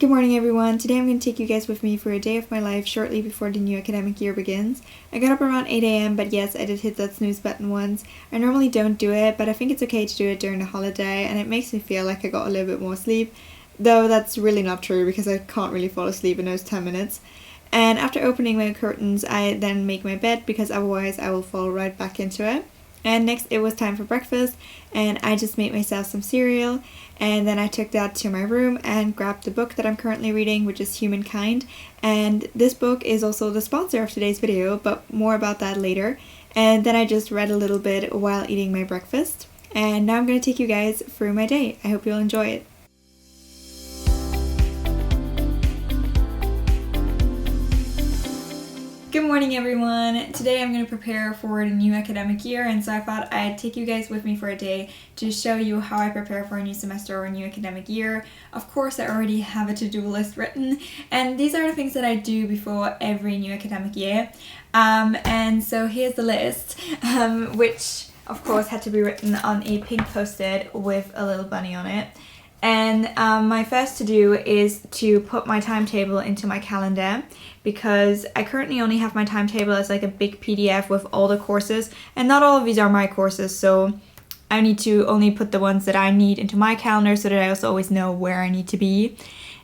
Good morning everyone. Today I'm going to take you guys with me for a day of my life shortly before the new academic year begins. I got up around 8 a.m. but yes, I did hit that snooze button once. I normally don't do it, but I think it's okay to do it during the holiday and it makes me feel like I got a little bit more sleep. Though that's really not true because I can't really fall asleep in those 10 minutes. And after opening my curtains, I then make my bed because otherwise I will fall right back into it. And next it was time for breakfast and I just made myself some cereal and then I took that to my room and grabbed the book that I'm currently reading, which is Humankind. And this book is also the sponsor of today's video, but more about that later. And then I just read a little bit while eating my breakfast. And now I'm going to take you guys through my day. I hope you'll enjoy it. Good morning everyone! Today I'm going to prepare for the new academic year, and so I thought I'd take you guys with me for a day to show you how I prepare for a new semester or a new academic year. Of course I already have a to-do list written, and these are the things that I do before every new academic year. And so here's the list, which of course had to be written on a pink post-it with a little bunny on it. And my first to do is to put my timetable into my calendar, because I currently only have my timetable as like a big PDF with all the courses, and not all of these are my courses, so I need to only put the ones that I need into my calendar so that I also always know where I need to be.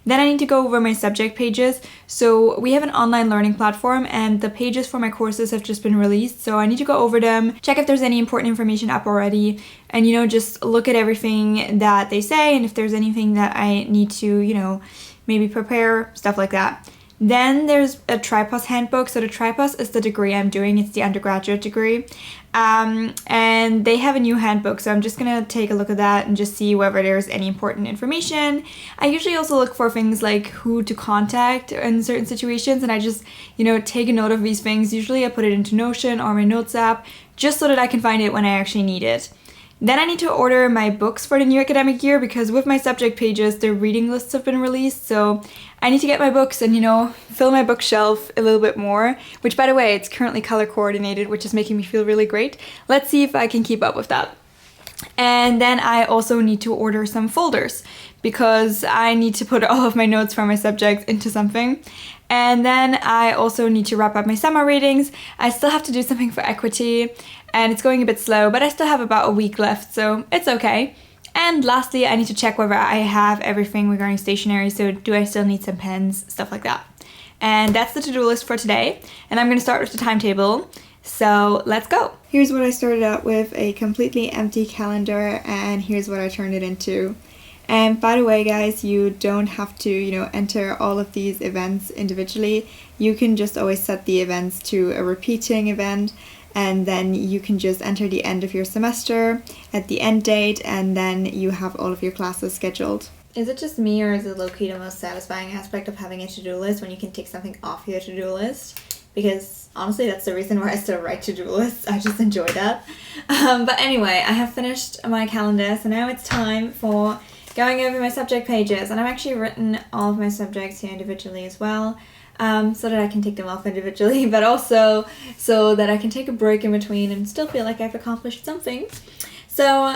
Then I need to go over my subject pages. So we have an online learning platform and the pages for my courses have just been released, so I need to go over them, check if there's any important information up already, and just look at everything that they say and if there's anything that I need to, maybe prepare, stuff like that. Then there's a Tripos handbook. So the Tripos is the degree I'm doing. It's the undergraduate degree. And they have a new handbook. So I'm just going to take a look at that and just see whether there's any important information. I usually also look for things like who to contact in certain situations. And I just, take a note of these things. Usually I put it into Notion or my Notes app just so that I can find it when I actually need it. Then I need to order my books for the new academic year because with my subject pages, the reading lists have been released. So I need to get my books and, fill my bookshelf a little bit more, which by the way, it's currently color coordinated, which is making me feel really great. Let's see if I can keep up with that. And then I also need to order some folders because I need to put all of my notes from my subjects into something. And then I also need to wrap up my summer readings. I still have to do something for equity and it's going a bit slow, but I still have about a week left, so it's okay. And lastly, I need to check whether I have everything regarding stationery, so do I still need some pens, stuff like that. And that's the to-do list for today, and I'm going to start with the timetable. So let's go! Here's what I started out with, a completely empty calendar, and here's what I turned it into. And by the way guys, you don't have to, enter all of these events individually. You can just always set the events to a repeating event, and then you can just enter the end of your semester at the end date, and then you have all of your classes scheduled. Is it just me, or is it low-key the most satisfying aspect of having a to-do list when you can take something off your to-do list? Because honestly, that's the reason why I still write to-do lists. I just enjoy that. But anyway, I have finished my calendar, so now it's time for going over my subject pages. And I've actually written all of my subjects here individually as well. So that I can take them off individually, but also so that I can take a break in between and still feel like I've accomplished something. So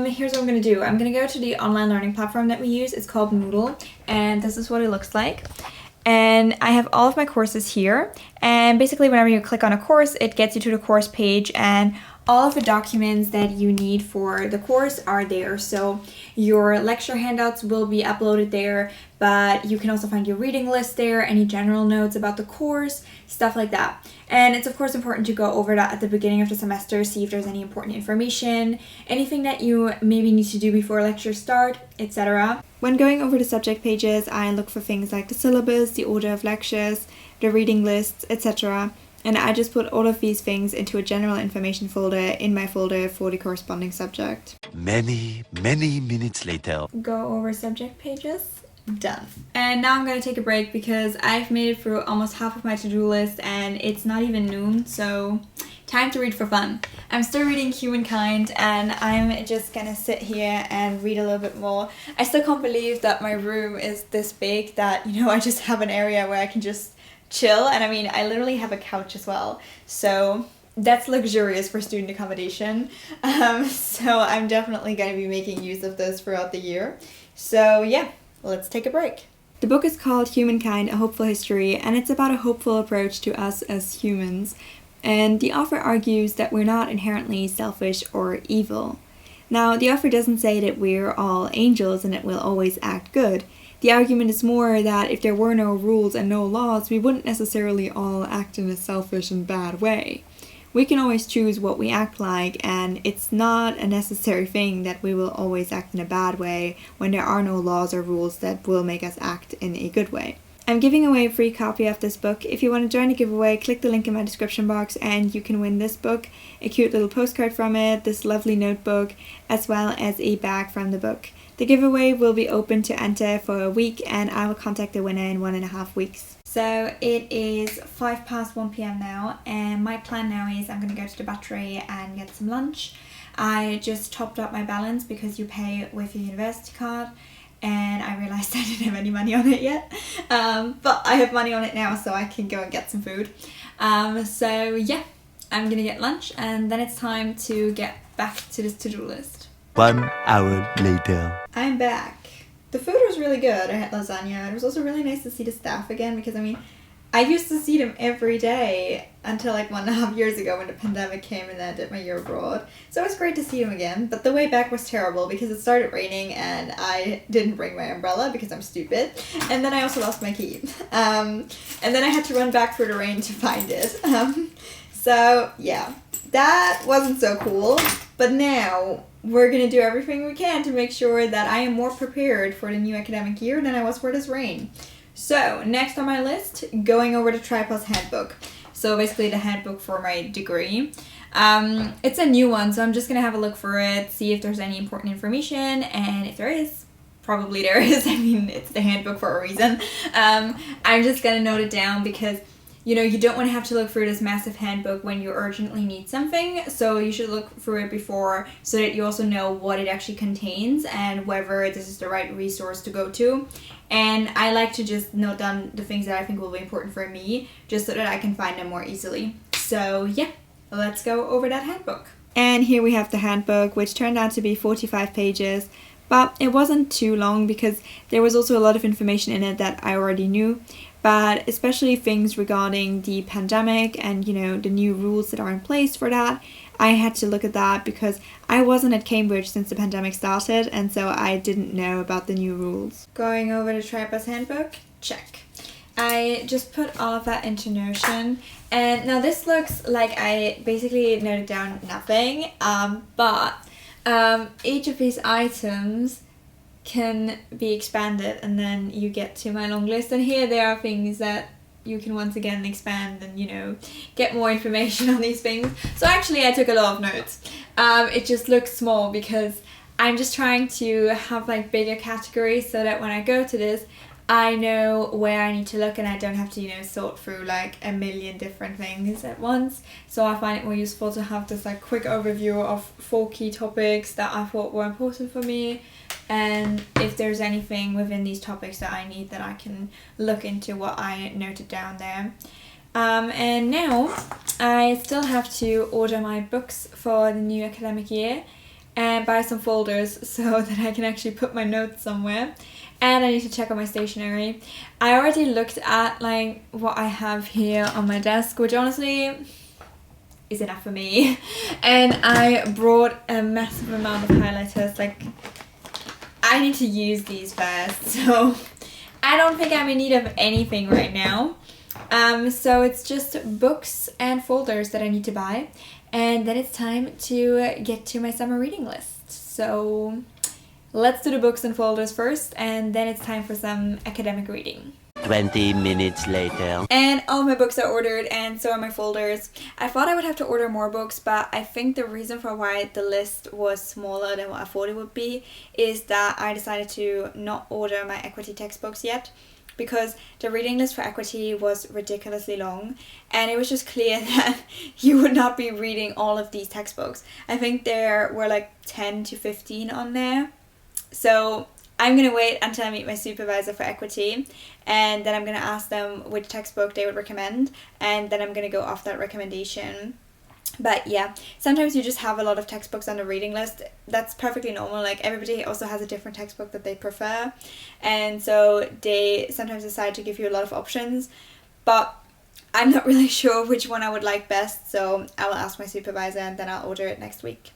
here's what I'm going to do. I'm going to go to the online learning platform that we use. It's called Moodle, and this is what it looks like. And I have all of my courses here, and basically whenever you click on a course, it gets you to the course page, and all of the documents that you need for the course are there. So your lecture handouts will be uploaded there, but you can also find your reading list there, any general notes about the course, stuff like that. And it's of course important to go over that at the beginning of the semester, see if there's any important information, anything that you maybe need to do before lectures start, etc. When going over the subject pages, I look for things like the syllabus, the order of lectures, the reading lists, etc. And I just put all of these things into a general information folder in my folder for the corresponding subject. Many minutes later. Go over subject pages. Done. And now I'm going to take a break because I've made it through almost half of my to-do list and it's not even noon, so time to read for fun. I'm still reading Humankind and I'm just gonna sit here and read a little bit more. I still can't believe that my room is this big, that I just have an area where I can just chill, and I literally have a couch as well, so that's luxurious for student accommodation. So I'm definitely going to be making use of those throughout the year. So yeah, let's take a break. The book is called Humankind, A Hopeful History, and it's about a hopeful approach to us as humans. And the author argues that we're not inherently selfish or evil. Now, the author doesn't say that we're all angels and that we'll always act good. The argument is more that if there were no rules and no laws, we wouldn't necessarily all act in a selfish and bad way. We can always choose what we act like, and it's not a necessary thing that we will always act in a bad way when there are no laws or rules that will make us act in a good way. I'm giving away a free copy of this book. If you want to join the giveaway, click the link in my description box and you can win this book, a cute little postcard from it, this lovely notebook, as well as a bag from the book. The giveaway will be open to enter for a week and I will contact the winner in 1.5 weeks. So it is 1 p.m. now, and my plan now is I'm going to go to the Battery and get some lunch. I just topped up my balance because you pay with your university card, and I realised I didn't have any money on it yet. But I have money on it now, so I can go and get some food. So yeah, I'm going to get lunch and then it's time to get back to this to-do list. 1 hour later. I'm back. The food was really good. I had lasagna. It was also really nice to see the staff again because, I mean, I used to see them every day until like 1.5 years ago when the pandemic came and then I did my year abroad. So it was great to see them again, but the way back was terrible because it started raining and I didn't bring my umbrella because I'm stupid. And then I also lost my key. And then I had to run back through the rain to find it. So yeah, that wasn't so cool. But now we're going to do everything we can to make sure that I am more prepared for the new academic year than I was for this rain. So, next on my list, going over the Tripos handbook. So basically the handbook for my degree. It's a new one, so I'm just going to have a look for it, see if there's any important information, and if there is, probably there is. I mean, it's the handbook for a reason. I'm just going to note it down because, you know, you don't want to have to look through this massive handbook when you urgently need something, so you should look through it before so that you also know what it actually contains and whether this is the right resource to go to. And I like to just note down the things that I think will be important for me, just so that I can find them more easily. So yeah, let's go over that handbook. And here we have the handbook, which turned out to be 45 pages, but it wasn't too long because there was also a lot of information in it that I already knew. But especially things regarding the pandemic and, you know, the new rules that are in place for that, I had to look at that because I wasn't at Cambridge since the pandemic started, and so I didn't know about the new rules. Going over the Tripos handbook, check. I just put all of that into Notion, and now this looks like I basically noted down nothing, but each of these items can be expanded and then you get to my long list, and here there are things that you can once again expand and, you know, get more information on these things. So actually I took a lot of notes. It just looks small because I'm just trying to have like bigger categories so that when I go to this I know where I need to look and I don't have to, you know, sort through like a million different things at once. So I find it more useful to have this like quick overview of 4 key topics that I thought were important for me, and if there's anything within these topics that I need, then I can look into what I noted down there. And now I still have to order my books for the new academic year and buy some folders so that I can actually put my notes somewhere. And I need to check on my stationery. I already looked at like what I have here on my desk, which honestly is enough for me. And I brought a massive amount of highlighters. Like, I need to use these first, so I don't think I'm in need of anything right now. So it's just books and folders that I need to buy, and then it's time to get to my summer reading list. So let's do the books and folders first, and then it's time for some academic reading. 20 minutes later. And all my books are ordered, and so are my folders. I thought I would have to order more books, but I think the reason for why the list was smaller than what I thought it would be is that I decided to not order my equity textbooks yet, because the reading list for equity was ridiculously long, and it was just clear that you would not be reading all of these textbooks. I think there were like 10 to 15 on there. So I'm going to wait until I meet my supervisor for equity, and then I'm going to ask them which textbook they would recommend, and then I'm going to go off that recommendation. But yeah, sometimes you just have a lot of textbooks on the reading list. That's perfectly normal. Like, everybody also has a different textbook that they prefer, and so they sometimes decide to give you a lot of options. But I'm not really sure which one I would like best, so I will ask my supervisor and then I'll order it next week.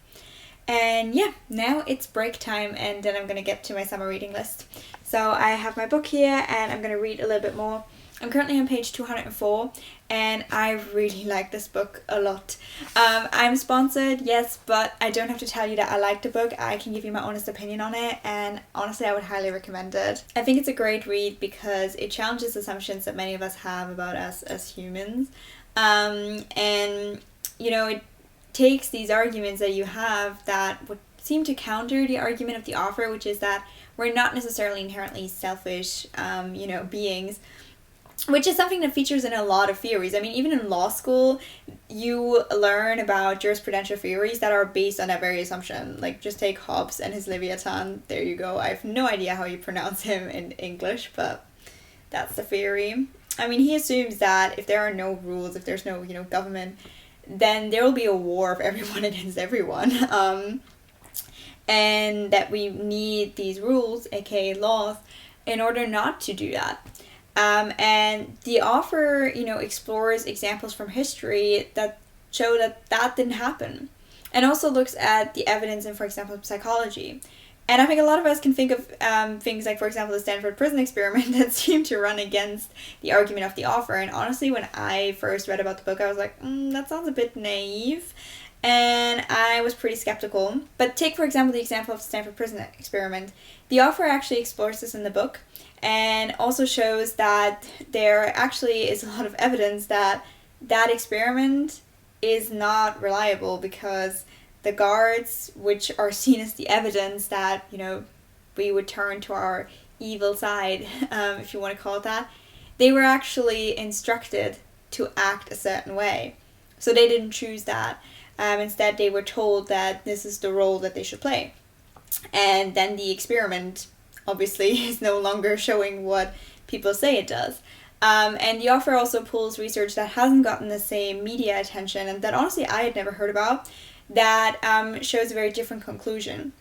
And yeah, now it's break time, and then I'm gonna get to my summer reading list. So I have my book here and I'm gonna read a little bit more. I'm currently on page 204 and I really like this book a lot. I'm sponsored, yes, but I don't have to tell you that I like the book. I can give you my honest opinion on it, and honestly I would highly recommend it. I think it's a great read because it challenges assumptions that many of us have about us as humans. And you know, it takes these arguments that you have that would seem to counter the argument of the author, which is that we're not necessarily inherently selfish, beings, which is something that features in a lot of theories. I mean, even in law school, you learn about jurisprudential theories that are based on that very assumption. Like, just take Hobbes and his Leviathan. There you go. I have no idea how you pronounce him in English, but that's the theory. I mean, he assumes that if there are no rules, if there's no, government, then there will be a war of everyone against everyone. And that we need these rules, aka laws, in order not to do that. And the author, explores examples from history that show that that didn't happen. And also looks at the evidence in, for example, psychology. And I think a lot of us can think of things like, for example, the Stanford prison experiment that seem to run against the argument of the author. And honestly, when I first read about the book, I was like, that sounds a bit naive. And I was pretty skeptical. But take, for example, the example of the Stanford prison experiment. The author actually explores this in the book and also shows that there actually is a lot of evidence that that experiment is not reliable, because the guards, which are seen as the evidence that, we would turn to our evil side, if you want to call it that, they were actually instructed to act a certain way. So they didn't choose that. Instead, they were told that this is the role that they should play. And then the experiment, obviously, is no longer showing what people say it does. And the author also pulls research that hasn't gotten the same media attention, and that honestly I had never heard about, that shows a very different conclusion.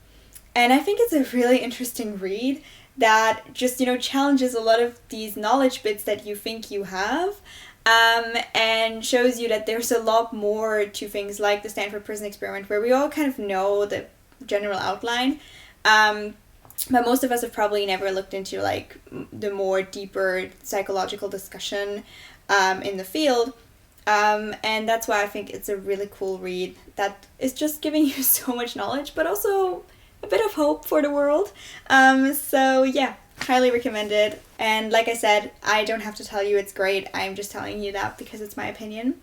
And I think it's a really interesting read that just, challenges a lot of these knowledge bits that you think you have, and shows you that there's a lot more to things like the Stanford prison experiment, where we all kind of know the general outline. But most of us have probably never looked into like the more deeper psychological discussion in the field. And that's why I think it's a really cool read that is just giving you so much knowledge, but also a bit of hope for the world. So yeah, highly recommended. And like I said, I don't have to tell you it's great. I'm just telling you that because it's my opinion.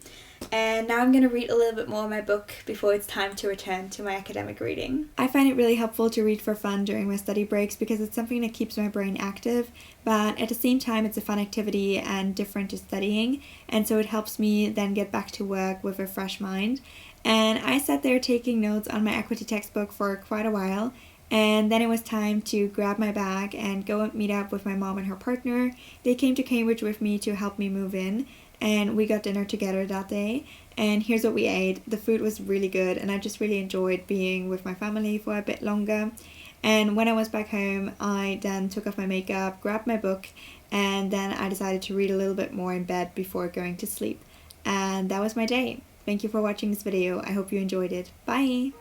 And now I'm going to read a little bit more of my book before it's time to return to my academic reading. I find it really helpful to read for fun during my study breaks because it's something that keeps my brain active, but at the same time it's a fun activity and different to studying, and so it helps me then get back to work with a fresh mind. And I sat there taking notes on my equity textbook for quite a while, and then it was time to grab my bag and go and meet up with my mom and her partner. They came to Cambridge with me to help me move in, and we got dinner together that day. And here's what we ate. The food was really good, and I just really enjoyed being with my family for a bit longer. And when I was back home, I then took off my makeup, grabbed my book, and then I decided to read a little bit more in bed before going to sleep. And that was my day. Thank you for watching this video. I hope you enjoyed it. Bye!